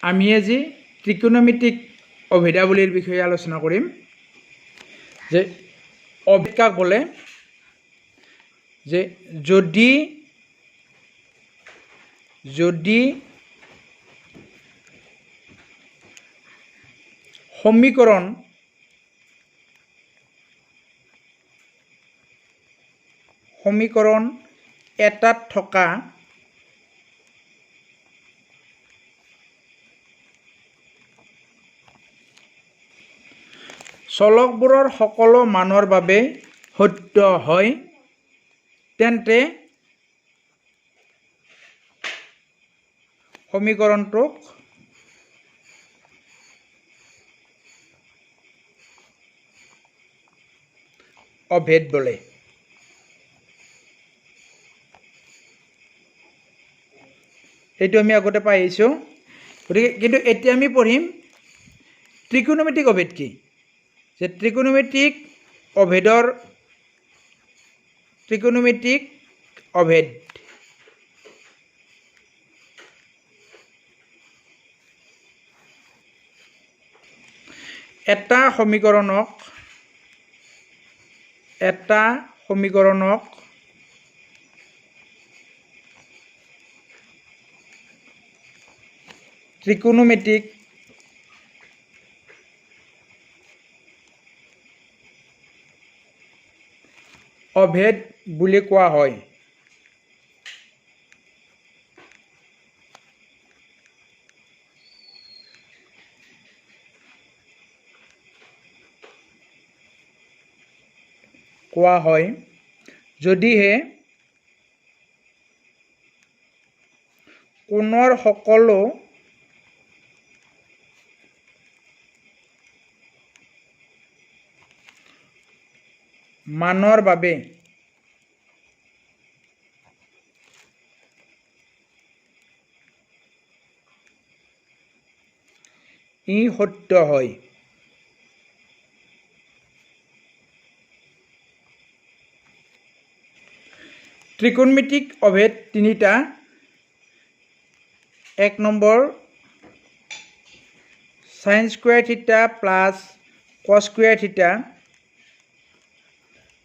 আমি আজি ত্ৰিকোণমিতিক অভেদাৱলীৰ বিষয়ে আলোচনা কৰিম যে অভেদ কাক বলে যে যদি সমীকৰণ এটাত থকা চলকবোৰৰ সকলো মানৰ বাবে সত্য হয় তেন্তে সমীকৰণটোক অভেদ বোলে। এইটো আমি আগতে পাই আহিছোঁ। গতিকে কিন্তু এতিয়া আমি পঢ়িম ত্ৰিকোণমিতিক অভেদ কি, যে ত্ৰিকোণমিতিক অভেদ এটা সমীকৰণক ত্ৰিকোণমিতিক অভেদ বুলি কোৱা হয়। যদিহে কোণৰ সকলো মানৰ বাবে ই সত্য হয়। ত্ৰিকোণমিতিক অভেদ তিনিটা। 1 number sin square theta plus cos square theta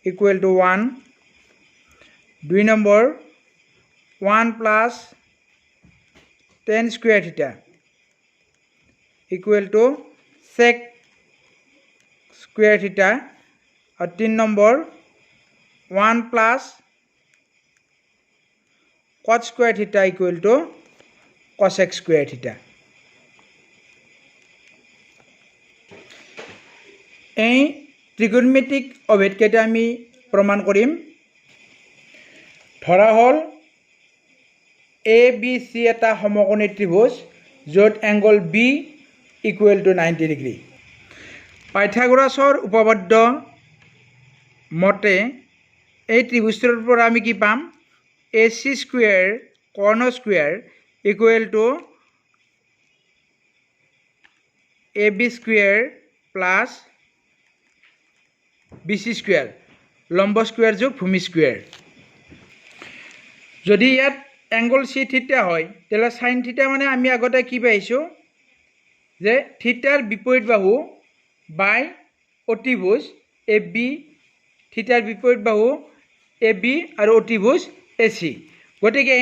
equal to 1. 2 number 1 plus tan square theta equal to sec square theta. और 3 number 1 plus cot square theta equal to cosec square theta. এই ত্ৰিকোণমিতিক অভেদ কেইটা আমি প্ৰমাণ কৰিম। ধৰা হ'ল ABC এটা সমকোণী ত্ৰিভুজ য'ত angle B equal to 90 degree. পাইথাগোৰাছৰ উপপাদ্য মতে এই ত্ৰিভুজটোৰ পৰা আমি কি পাম? AC স্কুৱেৰ কৰ্ণ square equal to AB square plus BC square, লম্ব স্কুৱেৰ যোগ ভূমি স্কুৱেৰ। যদি ইয়াত এংগল C থিটা হয় তেতিয়াহ'লে সাইন থিটা মানে আমি আগতে কি পাইছোঁ যে থিটাৰ বিপৰীত বাহু বাই অতিভুজ AB, থিটাৰ বিপৰীত বাহু AB আৰু অতিভুজ AC। গতিকে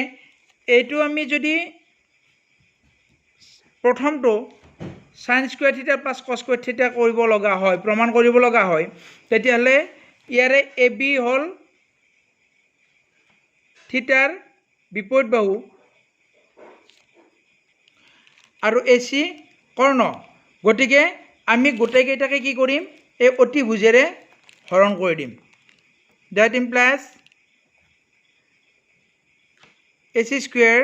এইটো আমি যদি প্ৰথমটো সাইন স্কুৱেৰ থিটা প্লাছ কছ স্কুৱেৰ থিটা কৰিব লগা হয়, প্ৰমাণ কৰিব লগা হয়, তেতিয়াহ'লে ইয়াৰে AB হ'ল থিটাৰ বিপৰীত বাহু আৰু AC কৰ্ণ। গতিকে আমি গোটেইকেইটাকে কি কৰিম? এই অতিভুজেৰে হৰণ কৰি দিম। ডেট ইমপ্লাইজ AC স্কুৱেৰ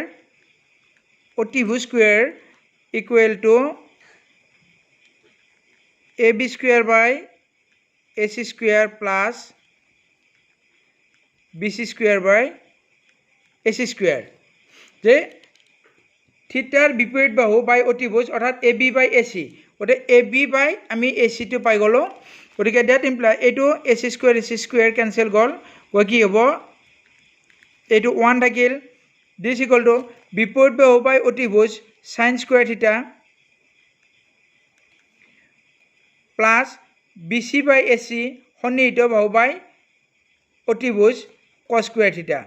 অতিভুজ square equal to AB square by AC square plus BC square by AC square. যে থিটাৰ বিপৰীত বাহু বাই অতিভুজ অৰ্থাৎ AB বাই AC, গতিকে AB বাই আমি ACটো পাই গ'লোঁ। গতিকে ডেট ইমপ্লাই এইটো AC স্কুৱেৰ কেঞ্চেল গ'ল, গৈ কি হ'ব? এইটো 1 থাকিল। দিছ ইকুৱেল টু বিপৰীত বাহু বাই অতিভুজ সাইন স্কুৱেৰ থিটা প্লাছ BC বাই AC সন্নিহিত বাহু বাই অতিভুজ cos স্কুৱেৰ থিটা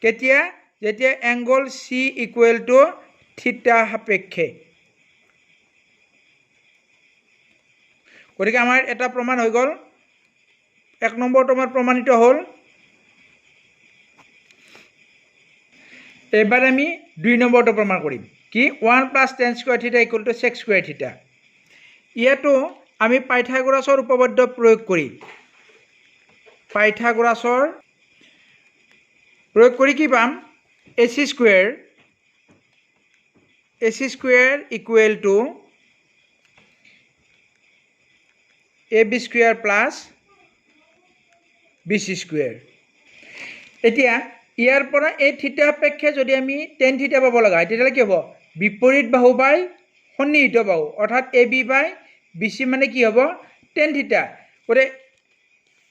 কেতিয়া যেতিয়া এংগল C ইকুৱেল টু থিটা সাপেক্ষে গতিকে আমাৰ এটা প্ৰমাণ হৈ গ'ল 1 নম্বৰটো আমাৰ প্ৰমাণিত হ'ল এবাৰ আমি 2 নম্বৰটো প্ৰমাণ কৰিম কি 1 + tan স্কুৱেৰ থিটা = sec স্কুৱেৰ থিটা ইয়াতো আমি পাইথাগোৰাছৰ উপপাদ্য প্ৰয়োগ কৰি কি পাম AC square equal to AB square plus BC square এতিয়া ইয়াৰ পৰা এই থিটা সাপেক্ষে যদি আমি tan থিটা পাব লগা হয় তেতিয়াহ'লে কি হ'ব বিপৰীত বাহু বাই সন্নিহিত বাহু অৰ্থাৎ AB বাই BC মানে কি হ'ব tan থিটা গতে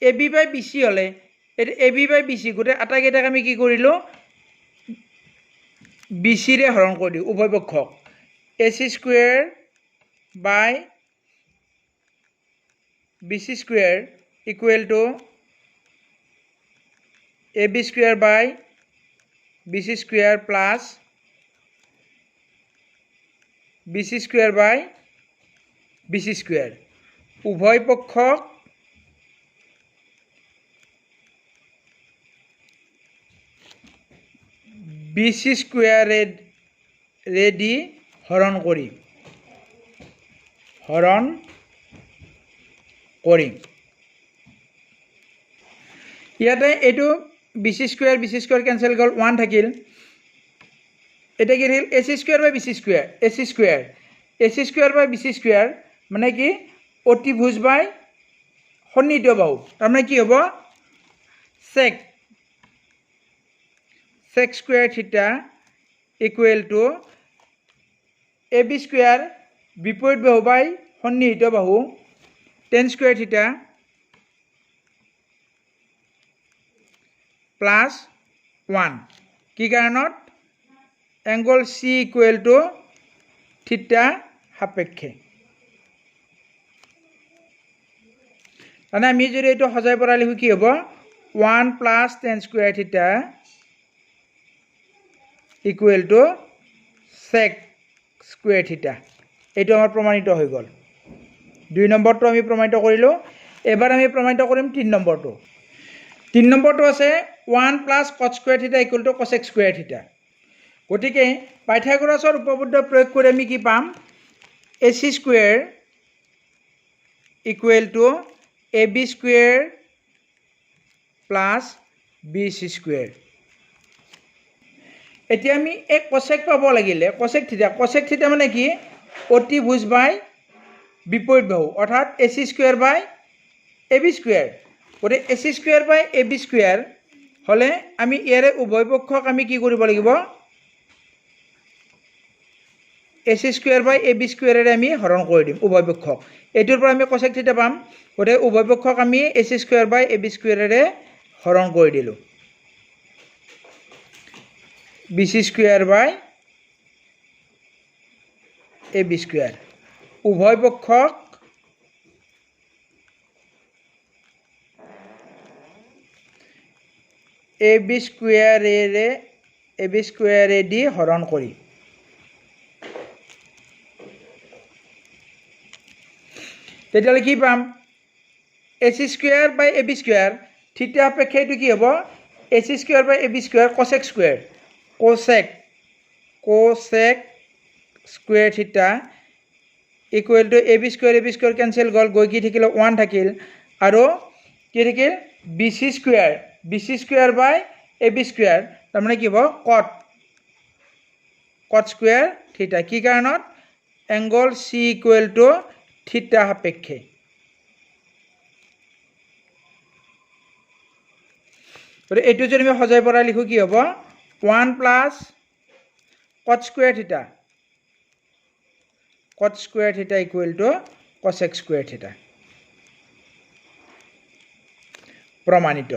AB বাই BC হলে AB বাই BC গতে আটাইকেইটাক আমি কি কৰিলো BC ৰে হৰণ কৰি দিও উভয় পক্ষক AC square by BC square equal to AB square by BC square plus BC square by BC square উভয় পক্ষক BC স্কুৱেৰে দি হৰণ কৰিম ইয়াতে এইটো BC স্কুৱেৰ কেনসেল গ'ল 1 থাকিল এটা কি থাকিল AC square by BC square by BC square মানে কি অতিভুজ বাই সন্নিহিত বাহু তাৰমানে কি হ'ব sec স্কুৱেৰ থিটা ইকুৱেল টু AB স্কুৱেৰ বিপৰীত বাহু বাই সন্নিহিত বাহু tan স্কুৱেৰ থিটা প্লাছ 1 কি কাৰণত এংগল C ইকুৱেল টু থিটা সাপেক্ষে মানে আমি যদি এইটো সজাই পৰা লিখো কি হ'ব 1 + tan স্কুৱেৰ থিটা ইকুৱেল টু sec স্কুৱেৰ থিটা এইটো আমাৰ প্ৰমাণিত হৈ গ'ল 2 নম্বৰটো আমি প্ৰমাণিত কৰিলো এবাৰ আমি প্ৰমাণিত কৰিম 3 নম্বৰটো 3 নম্বৰটো আছে 1 + cos স্কুৱেৰ থিটা = cosec স্কুৱেৰ থিটা গতিকে পাইথাগোৰাছৰ উপপাদ্য প্ৰয়োগ কৰি আমি কি পাম AC square equal to AB square plus BC square এতিয়া আমি এক cosec পাব লাগিলে cosec থিটা মানে কি অতিভুজ বাই বিপৰীত বাহু অৰ্থাৎ AC স্কুৱেৰ বাই AB স্কুৱেৰ গতে AC স্কুৱেৰ বাই AB স্কুৱেৰ হলে আমি ইয়াৰে উভয় পক্ষক আমি কি কৰিব লাগিব AC স্কুৱেৰ বাই AB স্কুৱেৰেৰে আমি হৰণ কৰি দিম উভয় পক্ষক এটোৰ পৰা আমি cosec থিটা পাম গতে উভয় পক্ষক আমি AC স্কুৱেৰ বাই AB স্কুৱেৰেৰে হৰণ কৰি দিলো BC স্কুৱেৰ বাই AB স্কুৱেৰ উভয় পক্ষক AB স্কুৱেৰে দি হৰণ কৰি তেতিয়াহ'লে কি পাম AC স্কুৱেৰ বাই AB স্কুৱেৰ থিটা সাপেক্ষে এইটো কি হ'ব AC স্কুৱেৰ বাই AB স্কুৱেৰ cosec স্কুৱেৰ থিটা equal to AB square cancel গ'ল গৈ কি থাকিল 1 থাকিল আৰু কি থাকিল BC স্কুৱেৰ বাই AB স্কুৱেৰ তাৰমানে কি হ'ব cot স্কুৱেৰ থিটা কি কাৰণত এংগল C ইকুৱেল টু থিটা সাপেক্ষে গতিকে এইটো যদি আমি সজাই পৰা লিখো কি হ'ব 1 + cot স্কুৱেৰ থিটা ইকুৱেল টু cosec স্কুৱেৰ থিটা প্ৰমাণিত